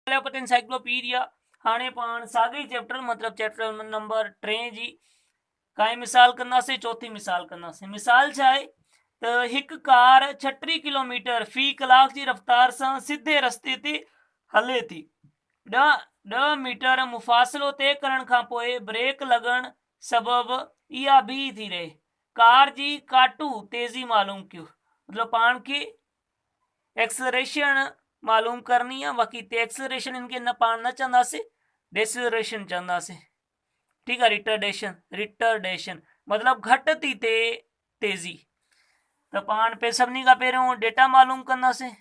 Encyclopedia. हाणे पाण साॻे चैप्टर मतलब चैप्टर नंबर 3 जी काई मिसाल कंदासीं, चौथी मिसाल कंदासीं। मिसाल छा आहे त हिकु कार 36 किलोमीटर फी कलाक जी रफ़्तार सां सिधे रस्ते ते हले थी। 10 मीटर मुफ़ासिलो तय करण खां पोइ ब्रेक लॻण सबबि इहा बीह थी रहे। कार जी काटू तेज़ी मालूम कयो। मतलब पाण खे एक्सलरेशन मालूम करनी है। बाक़ी एक्सलरेशन इनके न पाण न चंदासीं, डेसिलरेशन चंदासीं। ठीक है। रिटर्डेशन मतलब घटि थी थिए तेज़ी। तो पाण पे सभिनी खां पहिरियों डेटा मालूम कंदासीं।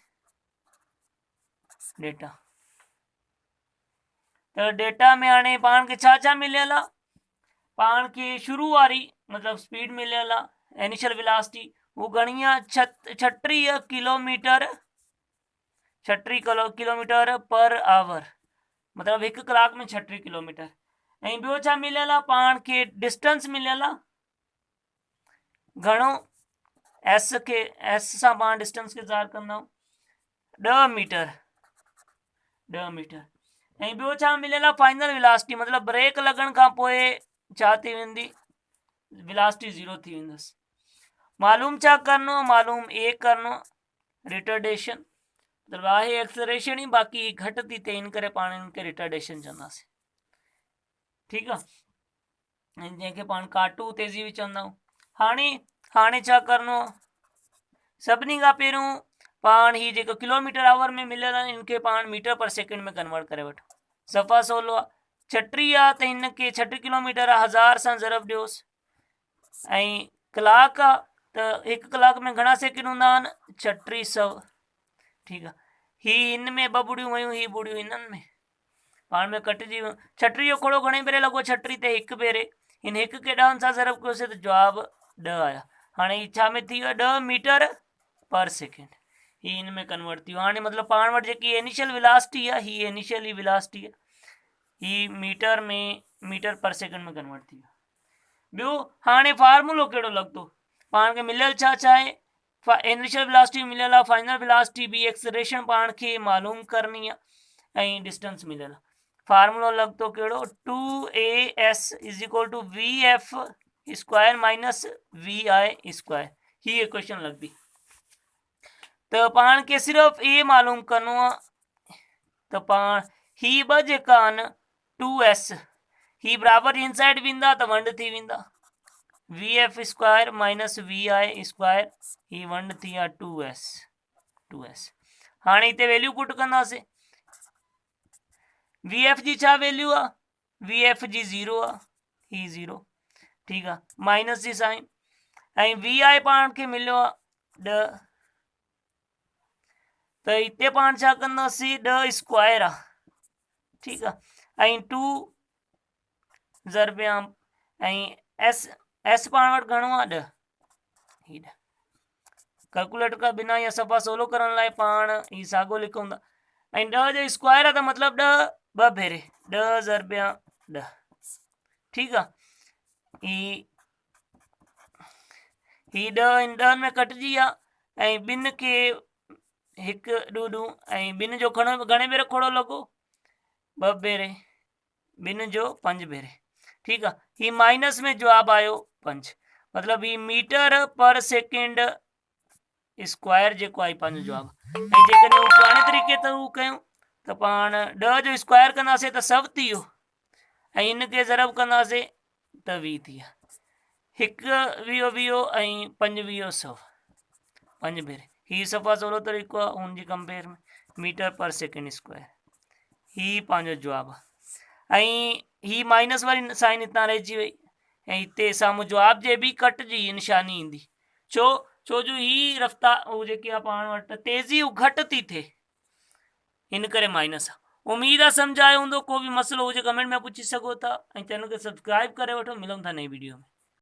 डेटा तो डेटा में हाणे पाण खे छा छा मिलियल आहे? पाण खे शुरू वारी मतलब स्पीड मिलियल आहे, इनिशियल वेलोसिटी, वो घणी आहे 36 किलोमीटर 36 किलोमीटर पर आवर, मतलब हिकु कलाक में 36 किलोमीटर। ऐं ॿियो छा मिलियल आहे? पाण खे डिस्टेंस मिलियल आहे घणो, एस के एस सां पाण डिस्टेंस खे ज़ाहिर कंदा आहियूं 10 मीटर। 10 मीटर। ऐं ॿियो छा मिलियल आहे? फाइनल वेलोसिटी, मतलब ब्रेक लॻण खां पोइ छा थी वेंदी? वेलोसिटी 0 थी वेंदसि। मालूम छा करिणो? मालूम ए करिणो, रिटर्डेशन मतलब आहे एक्सलरेशन ही, बाक़ी घटि थी थिए, इन करे पाण इनखे रिटर्डेशन चवंदासीं। ठीकु आहे। जंहिंखे पाण काटू तेज़ी बि चवंदा आहियूं। हाणे छा करिणो? सभिनी खां पहिरियों पाण ही जेको किलोमीटर आवर में मिलियल आहे इनखे पाण मीटर पर सेकेंड में कन्वर्ट करे वठो। सफ़ा सवलो आहे। 36 आहे त हिनखे 36 किलोमीटर 1000 सां ज़रब ॾियोसि। ऐं कलाक आहे त हिकु कलाक में घणा सेकेंड हूंदा आहिनि? 3600। ठीकु आहे। ही हिन में 2 ॿुड़ियूं वयूं, ही ॿुड़ियूं हिननि में, पाण में कटिजी वियूं। 36 जो खोड़ो घणे भेरे लॻो? 36 ते 1 भेरे। हिन 1 खे 10 सां ज़रब कयोसीं त जवाबु 10 आया। हाणे ही छा में थी वियो? 10 मीटर पर सेकेंड। ही इन में कन्वर्ट थी वियो। हाणे मतलब पाण वटि जेकी इनिशियल वेलोसिटी आहे, ही इनिशियल ही वेलोसिटी आहे, ही मीटर पर सेकेंड में कन्वर्ट थी वियो। ॿियो हाणे फार्मूलो कहिड़ो लॻंदो? पाण खे मिलियल छा छा आहे? इनिशियल वेलोसिटी मिलियल आहे, फाइनल वेलोसिटी बि, एक्सलरेशन पाण खे मालूम करनी आहे, ऐं डिस्टेंस मिलियल आहे। फार्मूलो लॻंदो कहिड़ो? 2as is equal to vf square minus vi square. ही इक्वेशन लॻंदी। तो पाण खे सिर्फ ए मालूम करनो आहे। तो पाण ही 2 जेका आहिनि 2s, ही बराबर इनसाइड वेंदा त 1 थी वेंदा। vf square minus vi square, ही 1 थी विया 2s। हाणे हिते वैल्यू पुट कंदासीं। vf जी छा वैल्यू आहे? vf जी 0 आहे, ही 0। ठीकु आहे। माइनस जी साइन। ऐं vi पाण खे मिलियो आहे 10। त हिते पाण छा कंदासीं? 10 स्क्वायर आहे। ठीकु आहे। ऐं 2 ज़रबिया ऐं एस पाण वटि घणो आहे? 10। ही 10। कैलकुलेटर खां बिना या सफ़ा सवलो करण लाइ पाण ही साॻियो लिखूं था। ऐं 10 जो स्क्वायर आहे त मतलब 10 2 भेरे, 10 ज़रबिया 10। ठीकु आहे। ही 10 इन 10 में कटिजी विया। ऐं 2 खे 1 ॾूं ऐं 2 जो घणे भेरे खोड़ो लॻो? 2 भेरे। 2 जो 5 भेरे। ठीकु आहे। ही माइनस में जवाबु आयो 5, मतलब ही मीटर पर सेकेंड स्क्वायर जेको आहे पंहिंजो जवाबु। ऐं जेकॾहिं हू पुराणे तरीक़े ते हू कयूं त पाण 10 जो स्क्वायर कंदासीं त 100 थी वियो, ऐं इनखे ज़रब कंदासीं त 20 थी विया। 1 वियो 20 ऐं 5 वियो 100, 5 भेरे। ही सफ़ा सवलो तरीक़ो आहे हुनजी कंपेयर में, मीटर पर सेकेंड स्क्वायर। ही पंहिंजो जवाबु आहे। ऐं ही माइनस वारी साइन हितां रहिजी वई, ऐं हिते साम्हूं जवाब जे बि कटिजी निशानी ईंदी। छो जो ही रफ़्तार हू जेकी आहे पाण वटि तेज़ी हू घटि थी थिए, हिन करे माइनस आहे। उमेद आहे सम्झ आयो हूंदो। को बि मसइलो हुजे कमेंट में पुछी सघो था, ऐं चैनल खे सब्सक्राइब करे वठो। मिलूं था नई वीडियो में।